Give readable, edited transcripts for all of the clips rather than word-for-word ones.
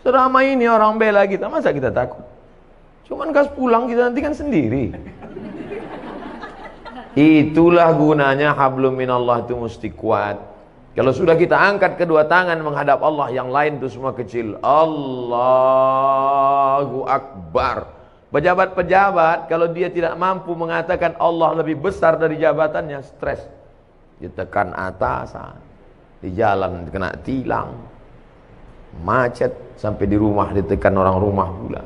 Seramai ini orang bela kita, masa kita takut? Cuman gas pulang kita nanti kan sendiri. Itulah gunanya hablum minallah itu mesti kuat. Kalau sudah kita angkat kedua tangan menghadap Allah, yang lain itu semua kecil. Allahu Akbar. Pejabat-pejabat kalau dia tidak mampu mengatakan Allah lebih besar dari jabatannya, stres. Ditekan atasan, di jalan kena tilang, macet, sampai di rumah ditekan orang rumah pula.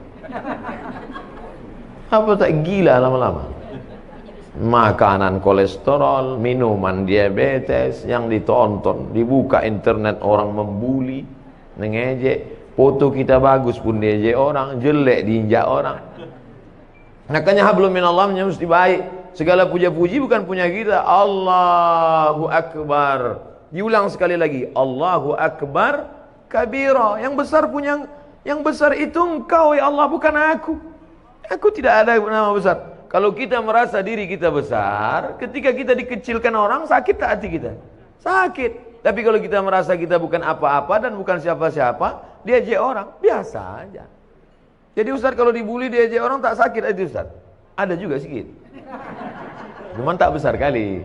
Apa tak gila lama-lama? Makanan kolesterol, minuman diabetes yang ditonton, dibuka internet orang membuli, mengejek, foto kita bagus pun diejek orang, jelek diinjak orang. Makanya hablum minallah mesti baik. Segala puja-puji bukan punya kita. Allahu Akbar. Diulang sekali lagi. Allahu Akbar kabira. Yang besar punya, yang besar itu engkau ya Allah, bukan aku. Aku tidak ada nama besar. Kalau kita merasa diri kita besar, ketika kita dikecilkan orang, sakit tak hati kita? Sakit. Tapi kalau kita merasa kita bukan apa-apa dan bukan siapa-siapa, diajak orang, biasa aja. Jadi Ustaz kalau dibully diajak orang tak sakit itu Ustaz? Ada juga sedikit. Cuman tak besar kali.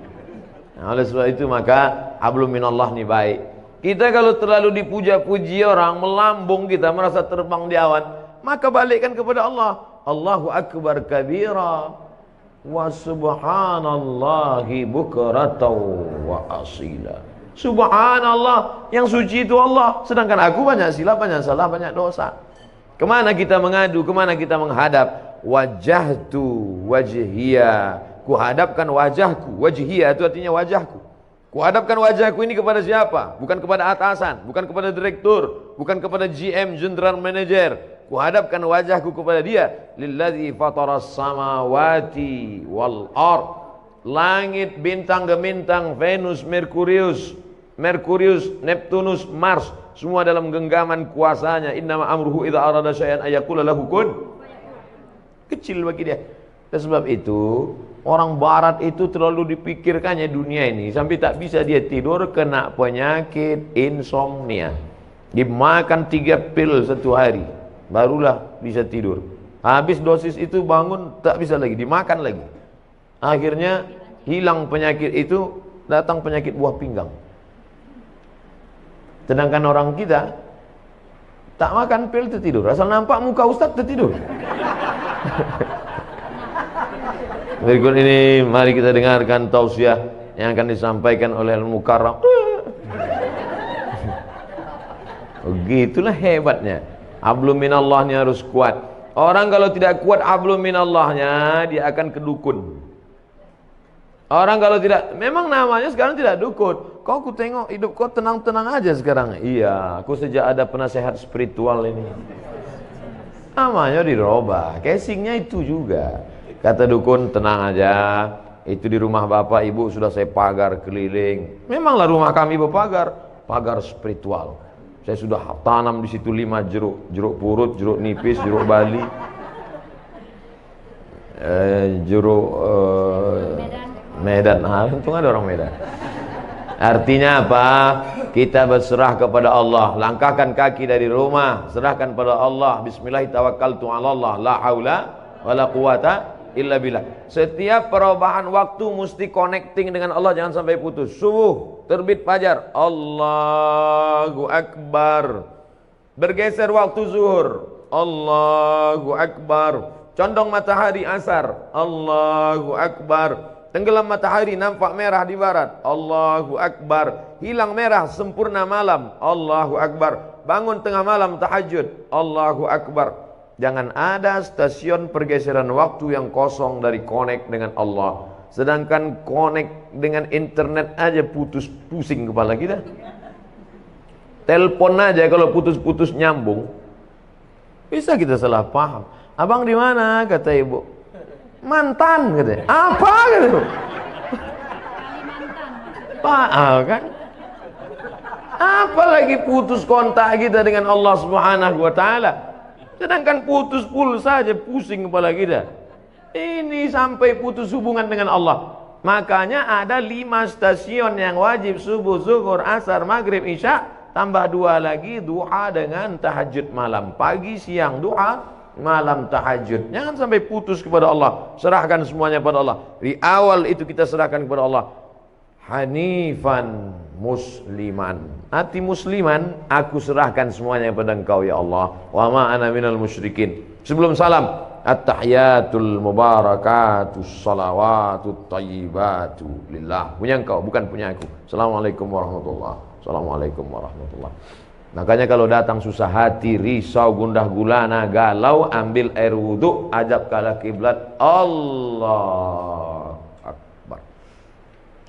Nah, oleh sebab itu maka hablum minallah ni baik. Kita kalau terlalu dipuja-puji orang, melambung kita, merasa terbang di awan, maka balikkan kepada Allah. Allahu Akbar kabira wa subhanallahi bukratan wa asila. Subhanallah, yang suci itu Allah, sedangkan aku banyak silap, banyak salah, banyak dosa. Kemana kita mengadu, kemana kita menghadap? Wajahtu wajhiya, kuhadapkan wajahku. Wajhiya itu artinya wajahku. Kuhadapkan wajahku ini kepada siapa? Bukan kepada atasan, bukan kepada direktur, bukan kepada GM, general manager. Kuhadapkan wajahku kepada dia. Lilladzi fataras samawati wal ard. Langit, bintang gemintang, Venus, Merkurius, Neptunus, Mars, semua dalam genggaman kuasanya. Innama amruhu idza arada syai'an ayaqula lahu kun. Kecil bagi dia. Dan sebab itu orang barat itu terlalu dipikirkannya dunia ini sampai tak bisa dia tidur, kena penyakit insomnia. Dimakan 3 pil satu hari barulah bisa tidur. Habis dosis itu bangun tak bisa lagi, dimakan lagi. Akhirnya hilang penyakit itu, datang penyakit buah pinggang. Sedangkan orang kita tak makan pil tertidur, asal nampak muka ustaz tertidur. Berikut ini mari kita dengarkan tausiah yang akan disampaikan oleh Al-Mukarram. Begitulah hebatnya. Hablum minallahnya harus kuat. Orang kalau tidak kuat hablum minallahnya, dia akan kedukun. Orang kalau tidak, memang namanya sekarang tidak dukun. Kau ku tengok hidup kau tenang-tenang aja sekarang. Iya, aku sejak ada penasehat spiritual ini. Namanya dirubah, casingnya itu juga. Kata dukun, tenang aja, itu di rumah bapak ibu sudah saya pagar keliling. Memanglah rumah kami berpagar, pagar spiritual. Saya sudah tanam di situ 5 jeruk, jeruk purut, jeruk nipis, jeruk bali, jeruk Medan. Untung ada orang Medan. Artinya apa? Kita berserah kepada Allah. Langkahkan kaki dari rumah, serahkan pada Allah. Bismillahirrahmanirrahim. La haula wala quwata illa billah. Setiap perubahan waktu mesti connecting dengan Allah, jangan sampai putus. Subuh, terbit fajar, Allahu Akbar. Bergeser waktu zuhur, Allahu Akbar. Condong matahari asar, Allahu Akbar. Tenggelam matahari nampak merah di barat, Allahu Akbar. Hilang merah sempurna malam, Allahu Akbar. Bangun tengah malam tahajud, Allahu Akbar. Jangan ada stasiun pergeseran waktu yang kosong dari connect dengan Allah. Sedangkan connect dengan internet aja putus, pusing kepala kita. Telepon aja kalau putus-putus nyambung, bisa kita salah paham. Abang di mana? Kata ibu. Mantan katanya. Apa gitu? Pak, kan? Apalagi putus kontak kita dengan Allah Subhanahu wa taala. Sedangkan putus pulsa saja pusing kepala kita. Ini sampai putus hubungan dengan Allah. Makanya ada 5 stasiun yang wajib, subuh, zuhur, asar, maghrib, isya. tambah 2 lagi duha dengan tahajud malam. Pagi, siang duha, malam tahajud. Jangan sampai putus kepada Allah. Serahkan semuanya kepada Allah. Di awal itu kita serahkan kepada Allah. Hanifan musliman, hati musliman, aku serahkan semuanya kepada Engkau ya Allah. Wa ma ana minal musyrikin. Sebelum salam, at-tahiyatul mubarakatus salawatut thayyibatu lillah. Punya Engkau, bukan punya aku. Assalamualaikum warahmatullahi. Assalamualaikum warahmatullahi. Makanya kalau datang susah hati, risau, gundah gulana, galau, ambil air wudhu, ajab ke kiblat. Allah Akbar.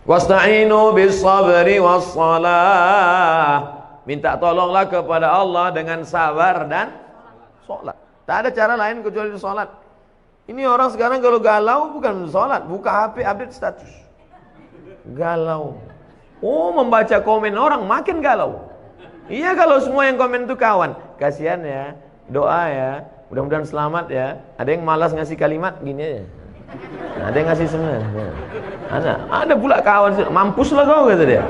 Wasta'inu bis sabri was salah. Minta tolonglah kepada Allah dengan sabar dan sholat. Tak ada cara lain kecuali sholat. Ini orang sekarang kalau galau bukan sholat, buka HP update status. Galau. Oh, membaca komen orang makin galau. Iya, kalau semua yang komen itu kawan. Kasihan ya, doa ya, mudah-mudahan selamat ya. Ada yang malas ngasih kalimat gini aja. Ada yang ngasih senang. Ada pula kawan, mampuslah kau kata dia.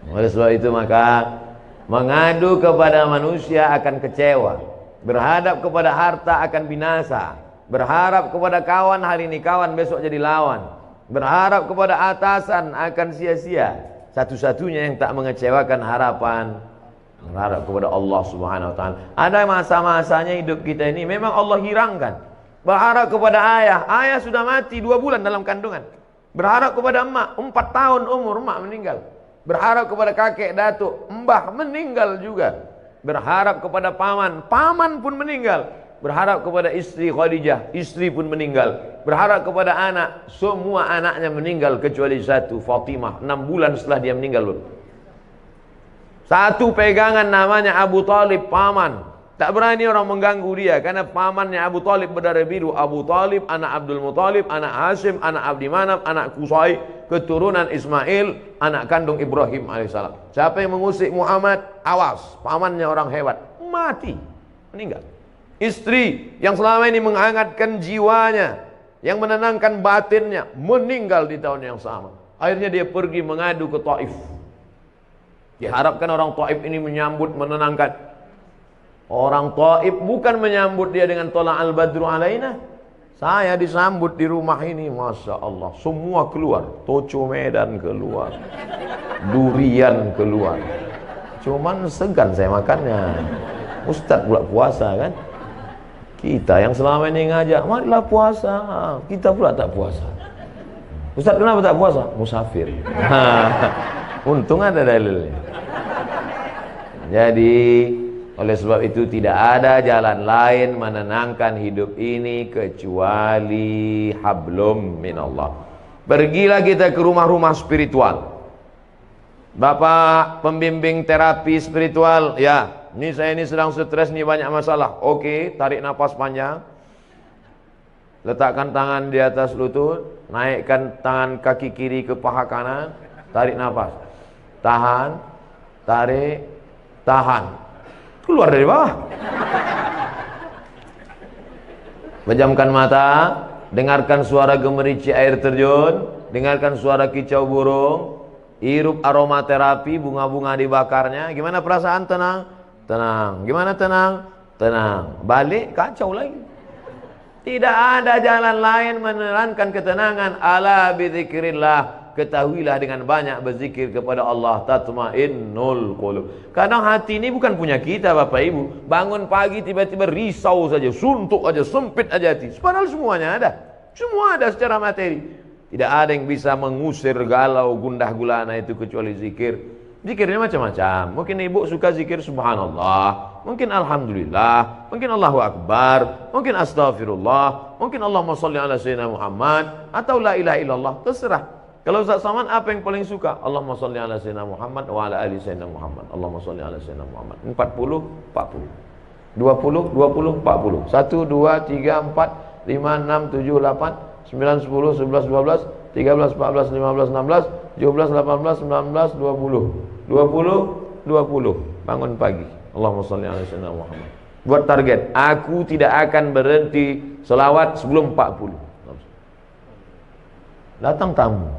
Oleh sebab itu maka mengadu kepada manusia akan kecewa, berhadap kepada harta akan binasa, berharap kepada kawan hari ini kawan, besok jadi lawan, berharap kepada atasan akan sia-sia. Satu-satunya yang tak mengecewakan harapan, berharap kepada Allah Subhanahu wa taala. Ada masa-masanya hidup kita ini memang Allah hirangkan. Berharap kepada ayah, ayah sudah mati 2 bulan dalam kandungan. Berharap kepada emak, 4 tahun umur emak meninggal. Berharap kepada kakek datuk, mbah meninggal juga. Berharap kepada paman, paman pun meninggal. Berharap kepada istri Khadijah, istri pun meninggal. Berharap kepada anak, semua anaknya meninggal kecuali satu, Fatimah. 6 bulan setelah dia meninggal. Satu pegangan namanya Abu Talib, paman. Tak berani orang mengganggu dia karena pamannya Abu Talib berdarah biru. Abu Talib, anak Abdul Muttalib, anak Hashim, anak Abdi Manaf, anak Qusay, keturunan Ismail, anak kandung Ibrahim alaihissalam. Siapa yang mengusik Muhammad, awas, pamannya orang hebat, mati, meninggal. Istri yang selama ini menghangatkan jiwanya, yang menenangkan batinnya, meninggal di tahun yang sama. Akhirnya dia pergi mengadu ke Taif. Diharapkan orang Taif ini menyambut, menenangkan. Orang Taif bukan menyambut dia dengan tola al-badru alaina. Saya disambut di rumah ini, Masya Allah, semua keluar. Toco Medan keluar, durian keluar. Cuman segan saya makannya. Ustadz pula puasa kan. Kita yang selama ini ngajak, marilah puasa, kita pula tak puasa. Ustaz, kenapa tak puasa? Musafir. Untung ada dalilnya. Jadi, oleh sebab itu tidak ada jalan lain menenangkan hidup ini kecuali hablum minallah. Pergilah kita ke rumah-rumah spiritual. Bapak pembimbing terapi spiritual, ya. Ini saya ini sedang stres nih, banyak masalah. Oke, tarik nafas panjang. Letakkan tangan di atas lutut, naikkan tangan kaki kiri ke paha kanan, tarik nafas. Tahan, tarik, tahan. Keluar dari bawah. Pejamkan mata, dengarkan suara gemericik air terjun, dengarkan suara kicau burung, hirup aromaterapi, bunga-bunga dibakarnya. Gimana perasaan? Tenang. Tenang. Gimana tenang? Tenang. Balik kacau lagi. Tidak ada jalan lain menerangkan ketenangan. Ala bizikrillah. Ketahuilah dengan banyak berzikir kepada Allah, tatmainnul qulub. Kadang hati ini bukan punya kita Bapak Ibu. Bangun pagi tiba-tiba risau saja, suntuk aja, sempit aja hati. Padahal semuanya ada. Semua ada secara materi. Tidak ada yang bisa mengusir galau, gundah gulana itu kecuali zikir. Zikirnya macam-macam. Mungkin ibu suka zikir subhanallah, mungkin alhamdulillah, mungkin Allahu akbar, mungkin astaghfirullah, mungkin Allahumma sholli ala sayyidina Muhammad, atau la ilaha illallah, terserah. Kalau Ustaz Saman apa yang paling suka? Allahumma sholli ala sayyidina Muhammad wa ala ali sayyidina Muhammad. Allahumma sholli ala sayyidina Muhammad. 40 40. 20 20 40. 1 2 3 4 5 6 7 8 9 10 11 12 13 14 15 16 17 18 19 20 20 20. Bangun pagi, Allahumma sholli ala sayyidina Muhammad. Buat target, aku tidak akan berhenti selawat sebelum 40. Datang tamu,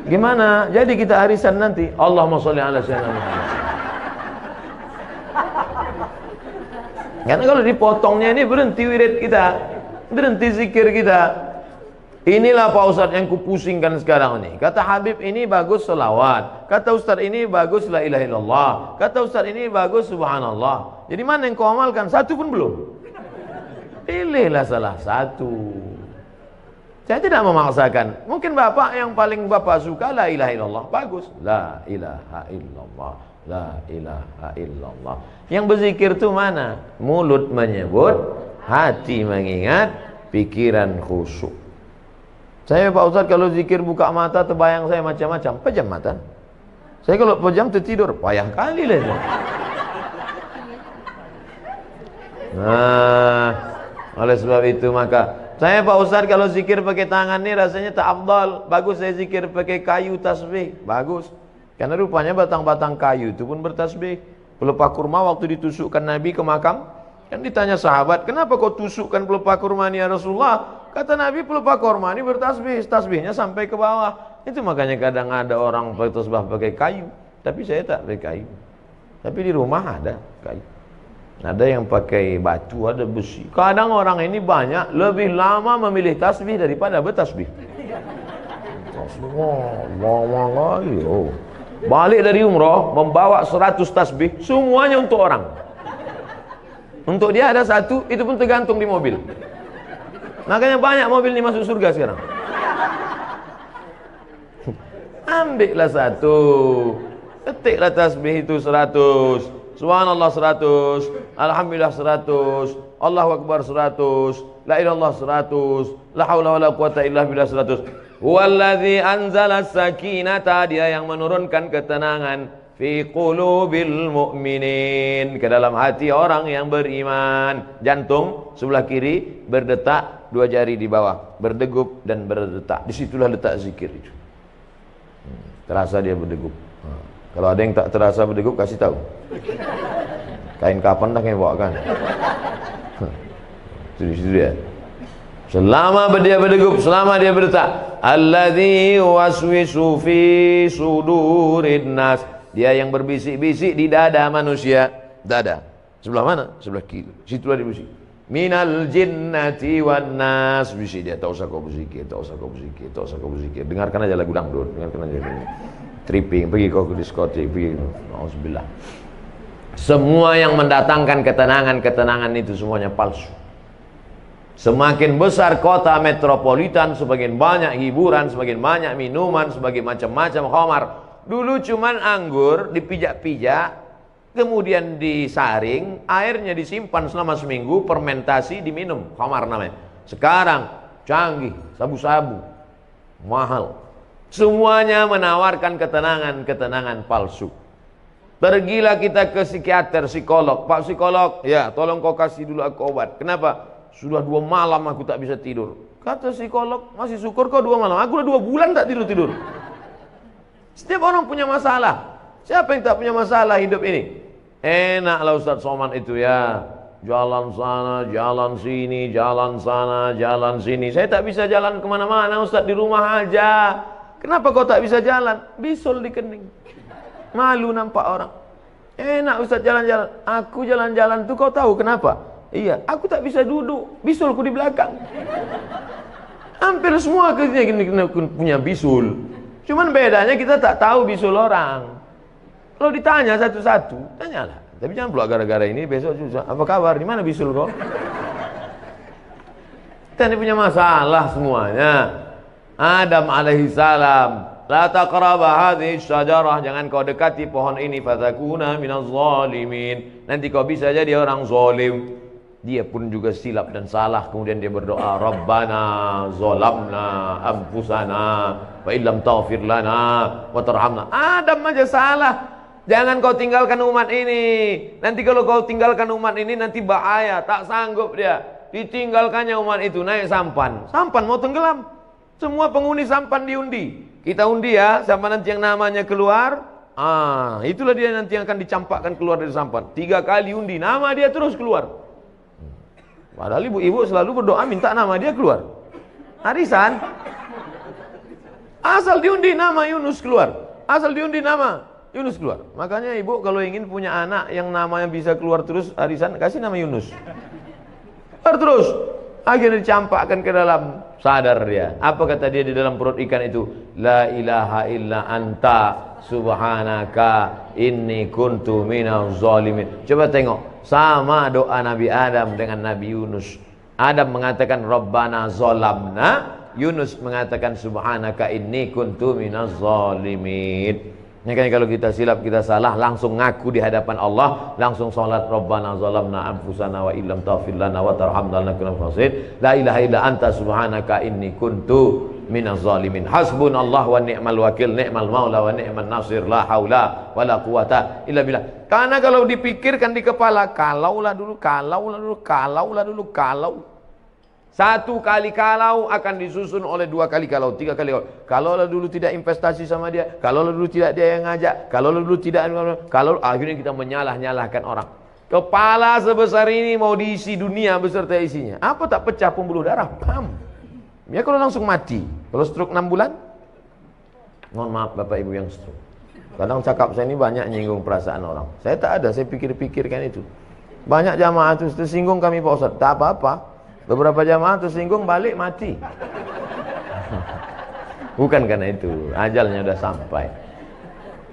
Gimana? Jadi kita arisan nanti. Allahumma sholli ala sayyidina Muhammad. Karena kalau dipotongnya ini berhenti wirid kita, berhenti zikir kita. Inilah Pak Ustadz yang kupusingkan sekarang ini. Kata Habib ini bagus selawat, kata Ustadz ini bagus la ilaha illallah, kata Ustadz ini bagus subhanallah. Jadi mana yang kau amalkan? Satu pun belum. Pilihlah salah satu. Saya tidak memaksakan. Mungkin bapak yang paling bapak suka la ilaha illallah, bagus. La ilaha illallah, la ilaha illallah. Yang berzikir itu mana? Mulut menyebut, hati mengingat, pikiran khusyuk. Saya Pak Ustadz kalau zikir buka mata terbayang saya macam-macam. Pejam mata. Saya kalau pejam tertidur, payah kali lah. Nah, oleh sebab itu maka saya Pak Ustadz kalau zikir pakai tangan ini rasanya tak afdal. Bagus saya zikir pakai kayu tasbih. Bagus. Karena rupanya batang-batang kayu itu pun bertasbih. Pelepah kurma waktu ditusukkan Nabi ke makam, kan ditanya sahabat, kenapa kau tusukkan pelepah kurma ini ya Rasulullah? Kata Nabi, pelepah kurma ini bertasbih, tasbihnya sampai ke bawah. Itu makanya kadang ada orang bertasbih pakai kayu, tapi saya tak pakai kayu. Tapi di rumah ada kayu. Ada yang pakai batu, ada besi. Kadang orang ini banyak lebih lama memilih tasbih daripada bertasbih. Balik dari umroh membawa 100 tasbih, semuanya untuk orang. Untuk dia ada satu, itu pun tergantung di mobil. Makanya banyak mobil ini masuk surga sekarang. Ambillah satu, ketiklah tasbih itu 100, subhanallah 100, alhamdulillah 100, Allahu akbar 100, la ilallah 100, la haula wala quwata illa billah 100. Huwallazi anzala sakinata, dia yang menurunkan ketenangan fi qulubil mu'minin, ke dalam hati orang yang beriman. Jantung sebelah kiri berdetak, dua jari di bawah berdegup dan berdetak. Disitulah letak zikir itu. Terasa dia berdegup. Kalau ada yang tak terasa berdegup, kasih tahu. Kain kapan dah yang bawa kan? Situ dia. Selama dia berdegup, selama dia berdetak, alladzi waswisu fi sudurin nas, dia yang berbisik-bisik di dada manusia. Dada sebelah mana? Sebelah kiri. Situlah dia bisik. Minal jinnati wan nas, bisik dia. Tak usah kau berzikir, tak usah kau berzikir, tak usah kau berzikir. Dengarkan aja lagu dangdut, dengarkan aja tripping, pergi kau ke diskotik, pergi. Auzubillah. Semua yang mendatangkan ketenangan itu semuanya palsu. Semakin besar kota metropolitan, semakin banyak hiburan, semakin banyak minuman, semakin macam-macam khamar. Dulu cuman anggur dipijak-pijak, kemudian disaring, airnya disimpan selama seminggu, fermentasi, diminum, khamar namanya. Sekarang canggih, sabu-sabu, mahal. Semuanya menawarkan ketenangan palsu. Pergilah kita ke psikiater, psikolog. Pak psikolog, ya tolong kau kasih dulu aku obat. Kenapa? Sudah 2 malam aku tak bisa tidur. Kata psikolog, masih syukur kau 2 malam. Aku udah 2 bulan tak tidur. Setiap orang punya masalah. Siapa yang tak punya masalah hidup ini? Enaklah Ustaz Somad itu ya. Jalan sana, jalan sini, jalan sana, jalan sini. Saya tak bisa jalan kemana-mana Ustaz, di rumah aja. Kenapa kau tak bisa jalan? Bisul di kening. Malu nampak orang. Enak Ustaz jalan-jalan. Aku jalan-jalan tuh kau tahu kenapa? Iya, aku tak bisa duduk, bisulku di belakang. Hampir semua kita punya bisul. Cuman bedanya kita tak tahu bisul orang. Kalau ditanya satu-satu, tanyalah. Tapi jangan pula gara-gara ini besok susah. Apa kabar? Di mana bisul kau? Kita ini punya masalah semuanya. Adam alaihissalam, la taqraba hadhihi syajarah, jangan kau dekati pohon ini, fatakuna minaz zalimin. Nanti kau bisa jadi orang zalim. Dia pun juga silap dan salah, kemudian dia berdoa, Rabbana zalamna anfusana wa illam taghfir lana wa tarhamna. Adam aja salah. Jangan kau tinggalkan umat ini. Nanti kalau kau tinggalkan umat ini nanti bahaya, tak sanggup dia. Ditinggalkannya umat itu, naik sampan. Sampan mau tenggelam. Semua penghuni sampan diundi. Kita undi ya, siapa nanti yang namanya keluar, itulah dia nanti yang akan dicampakkan keluar dari sampan. 3 kali undi, nama dia terus keluar. Padahal ibu-ibu selalu berdoa minta nama dia keluar. Arisan. Asal diundi nama Yunus keluar. Asal diundi nama Yunus keluar. Makanya ibu kalau ingin punya anak yang namanya bisa keluar terus arisan, kasih nama Yunus. Keluar terus. Akhirnya dicampakkan ke dalam, sadar dia. Apa kata dia di dalam perut ikan itu? La ilaha illa anta subhanaka inni kuntu minaz zalimin. Coba tengok, sama doa Nabi Adam dengan Nabi Yunus. Adam mengatakan Rabbana zolamna, Yunus mengatakan subhanaka inni kuntu minaz zalimin. Makanya kalau kita silap, kita salah, langsung ngaku di hadapan Allah, langsung salat Rabbana zalamna anfusana wa illam taghfir lana wa tarhamna lanakunanna minal khasirin. La ilaha illa anta subhanaka inni kuntu minaz zalimin. Hasbunallahu wa ni'mal wakil, ni'mal maula wa ni'man nasir, la haula wala quwata illa billah. Karena kalau dipikirkan di kepala, kalaulah dulu, kalau. Satu kali kalau akan disusun oleh dua kali kalau, tiga kali kalau. Kalaulah dulu tidak investasi sama dia, kalaulah dulu tidak dia yang ngajak, kalaulah dulu tidak, kalau akhirnya kita menyalah-nyalahkan orang. Kepala sebesar ini mau diisi dunia beserta isinya. Apa tak pecah pembuluh darah? Pam. Ya kalau langsung mati. Kalau stroke 6 bulan? Mohon maaf Bapak Ibu yang stroke. Kadang cakap saya ini banyak nyinggung perasaan orang. Saya tak ada, saya pikir-pikirkan itu. Banyak jamaah itu tersinggung kami Pak Ustaz. Tak apa-apa. Beberapa jamaah tersinggung balik mati. Bukan karena itu, ajalnya sudah sampai.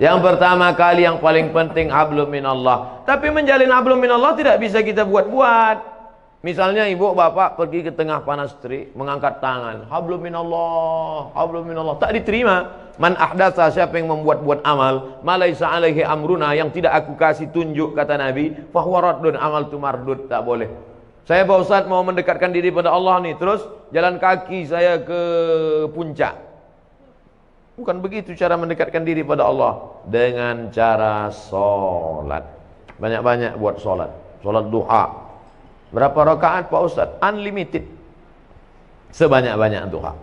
Yang pertama kali yang paling penting hablum minallah. Tapi menjalin hablum minallah tidak bisa kita buat-buat. Misalnya ibu bapak pergi ke tengah panas terik, mengangkat tangan, hablum minallah, hablum minallah, tak diterima. Man ahdatsa, siapa yang membuat-buat amal, malaisa alaihi amruna, yang tidak aku kasih tunjuk kata Nabi, fahuwa raddun, amal tu mardud, tak boleh. Saya Pak Ustadz mau mendekatkan diri pada Allah nih, terus jalan kaki saya ke puncak. Bukan begitu cara mendekatkan diri pada Allah. Dengan cara sholat. Banyak-banyak buat sholat. Sholat duha. Berapa rakaat Pak Ustadz? Unlimited. Sebanyak-banyak duha.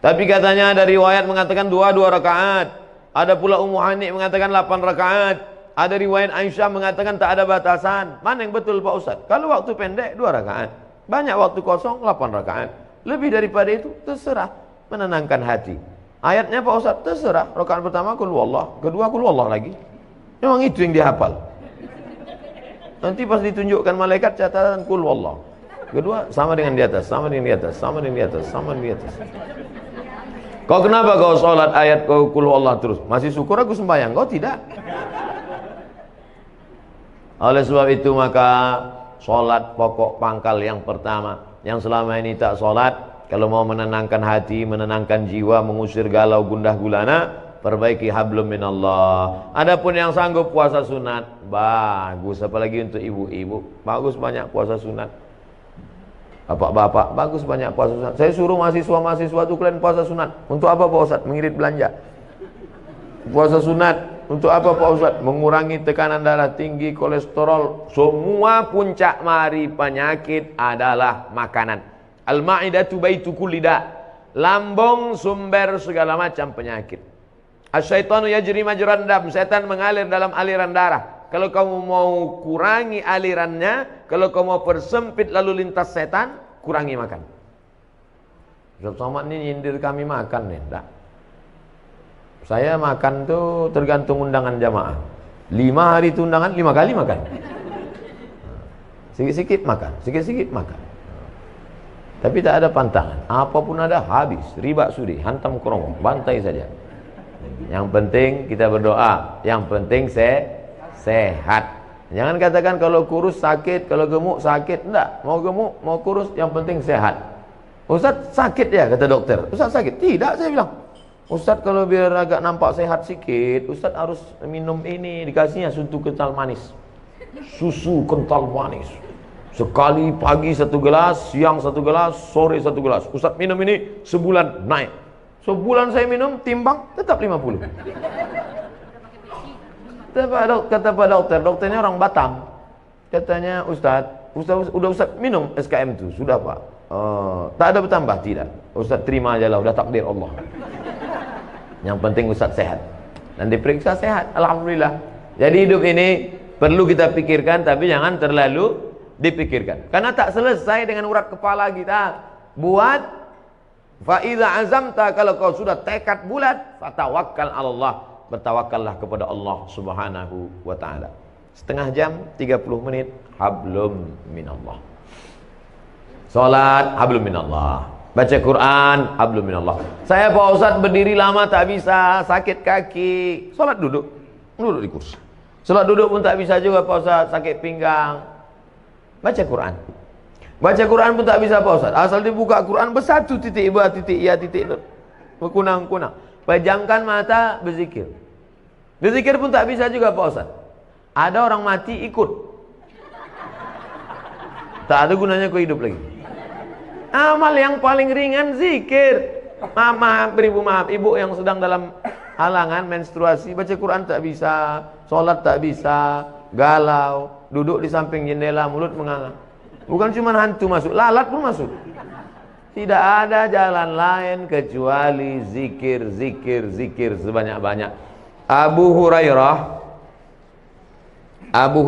Tapi katanya ada riwayat mengatakan 2 rakaat. Ada pula Ummu Hani mengatakan 8 rakaat. Ada riwayat Aisyah mengatakan tak ada batasan. Mana yang betul Pak Ustaz? Kalau waktu pendek 2 rakaat, banyak waktu kosong 8 rakaat. Lebih daripada itu terserah, menenangkan hati. Ayatnya Pak Ustaz terserah. Rakaat pertama qul huwallah, kedua qul huwallah lagi. Memang itu yang dihafal. Nanti pas ditunjukkan malaikat catatan qul huwallah. Kedua sama dengan di atas, sama dengan di atas, sama dengan di atas, sama dengan di atas. Kau kenapa kau sholat ayat kau qul huwallah terus? Masih syukur aku sembahyang, kau tidak. Oleh sebab itu maka sholat pokok pangkal yang pertama. Yang selama ini tak sholat, kalau mau menenangkan hati, menenangkan jiwa, mengusir galau gundah gulana, perbaiki hablum minallah. Adapun yang sanggup puasa sunat, bagus. Apalagi untuk ibu-ibu, bagus banyak puasa sunat. Bapak-bapak, bagus banyak puasa sunat. Saya suruh mahasiswa-mahasiswa itu kalian puasa sunat. Untuk apa Pak Ustaz? Mengirit belanja. Puasa sunat untuk apa Pak Ustaz? Mengurangi tekanan darah tinggi, kolesterol. Semua puncak mari penyakit adalah makanan. Al-ma'idatu baitu kulli da'. Lambung sumber segala macam penyakit. Asyaitanu yajri majran dam. Setan mengalir dalam aliran darah. Kalau kamu mau kurangi alirannya, kalau kamu mau persempit lalu lintas setan, kurangi makan. Ustaz Somad ini nyindir kami makan nih, enggak. Saya makan tuh tergantung undangan jamaah. 5 hari itu undangan, 5 kali makan. Sikit-sikit makan, sikit-sikit makan. Tapi tak ada pantangan. Apapun ada habis, riba sudi, hantam kerongkong, bantai saja. Yang penting kita berdoa, yang penting sehat. Jangan katakan kalau kurus sakit, kalau gemuk sakit. Enggak, mau gemuk, mau kurus, yang penting sehat. Ustaz sakit ya kata dokter. Ustaz sakit? Tidak, saya bilang. Ustaz kalau biar agak nampak sehat sikit, Ustaz harus minum ini, dikasihnya susu kental manis. Susu kental manis. Sekali pagi 1 gelas, siang 1 gelas, sore 1 gelas. Ustaz minum ini sebulan naik. Sebulan saya minum, timbang tetap 50. Kata Pak Dokter, dokternya orang Batam. Katanya Ustaz udah Ustaz minum SKM itu, sudah Pak. Tak ada bertambah, tidak. Ustaz terima aja lah, udah takdir Allah. Yang penting Ustaz sehat. Dan diperiksa sehat, alhamdulillah. Jadi hidup ini perlu kita pikirkan, tapi jangan terlalu dipikirkan. Karena tak selesai dengan urat kepala kita. Buat Fa idza azamta, kalau kau sudah tekad bulat, fatawakkal 'ala Allah, bertawakallah kepada Allah Subhanahu wa taala. Setengah jam, 30 menit, hablum minallah. Salat, hablum minallah. Baca Quran, hablum minallah. Saya Pak Ustaz berdiri lama tak bisa, sakit kaki. Salat duduk di kursi. Salat duduk pun tak bisa juga Pak Ustaz, sakit pinggang. Baca Quran. Baca Quran pun tak bisa Pak Ustaz. Asal dibuka Quran bersatu titik ba titik ya titik berkunang-kunang. Pejamkan mata, berzikir. Berzikir pun tak bisa juga Pak Ustaz. Ada orang mati ikut. Tak ada gunanya kau hidup lagi. Amal yang paling ringan zikir. Maaf, ibu yang sedang dalam halangan menstruasi, baca Quran tak bisa, sholat tak bisa, galau, duduk di samping jendela, mulut menganga. Bukan cuma hantu masuk, lalat pun masuk. Tidak ada jalan lain kecuali zikir, zikir, zikir sebanyak-banyak. Abu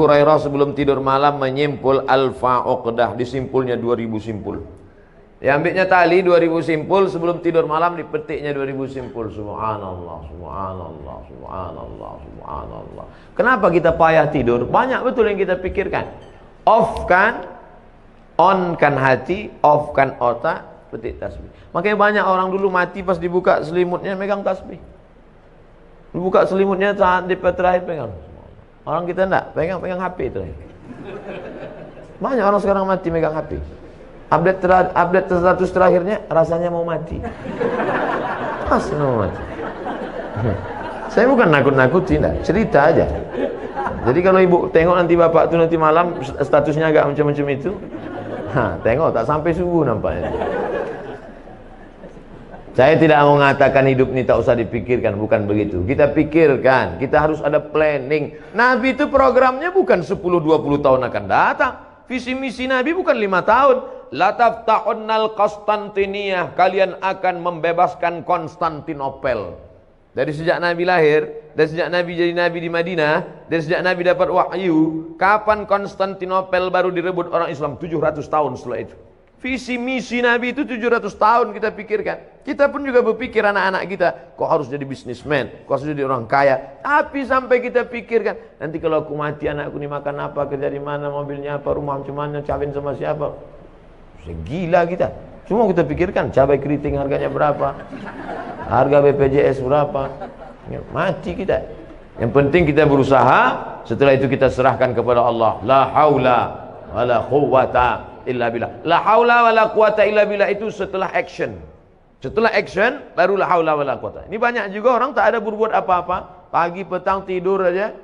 Hurairah sebelum tidur malam menyimpul alfa uqdah, disimpulnya 2000 simpul. Diambilnya tali 2000 simpul, sebelum tidur malam dipetiknya 2000 simpul. Subhanallah, subhanallah, subhanallah, subhanallah. Kenapa kita payah tidur? Banyak betul yang kita pikirkan. On kan hati, off kan otak, petik tasbih. Makanya banyak orang dulu mati pas dibuka selimutnya megang tasbih. Dibuka selimutnya saat di terakhir pegang. Orang kita enggak, pegang HP terakhir. Banyak orang sekarang mati megang HP. Update status terakhirnya rasanya mau mati. Mau mati. Saya bukan nakut-nakuti, enggak, cerita aja. Jadi kalau ibu tengok nanti bapak tuh nanti malam statusnya agak macam-macam itu, tengok tak sampai subuh nampaknya. Saya tidak mau mengatakan hidup ini tak usah dipikirkan, bukan begitu. Kita pikirkan, kita harus ada planning. Nabi itu programnya bukan 10-20 tahun akan datang. Visi misi Nabi bukan 5 tahun. La taftahunal Konstantiniyah, kalian akan membebaskan Konstantinopel. Dari sejak Nabi lahir, dari sejak Nabi jadi Nabi di Madinah, dari sejak Nabi dapat wahyu, kapan Konstantinopel baru direbut orang Islam? 700 tahun setelah itu. Visi misi Nabi itu 700 tahun kita pikirkan. Kita pun juga berpikir anak-anak kita, kok harus jadi bisnismen, kok harus jadi orang kaya. Tapi sampai kita pikirkan, nanti kalau aku mati anakku ini makan apa, kerja di mana, mobilnya apa, rumah macam mana, kawin sama siapa. Gila kita. Semua kita pikirkan, cabai keriting harganya berapa, harga BPJS berapa. Mati kita. Yang penting kita berusaha, setelah itu kita serahkan kepada Allah. La haula wala quwwata illa billah. La haula wala quwwata illa billah itu setelah action. Setelah action baru la haula wala quwwata. Ini banyak juga orang tak ada berbuat apa-apa, pagi petang tidur aja.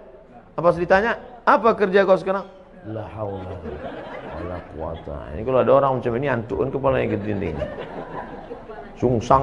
Apa ditanya, apa kerja kau sekarang? La haula wala quwwata. Ini kalau ada orang macam ini antuk kan kepalanya ke dinding. Sungsang.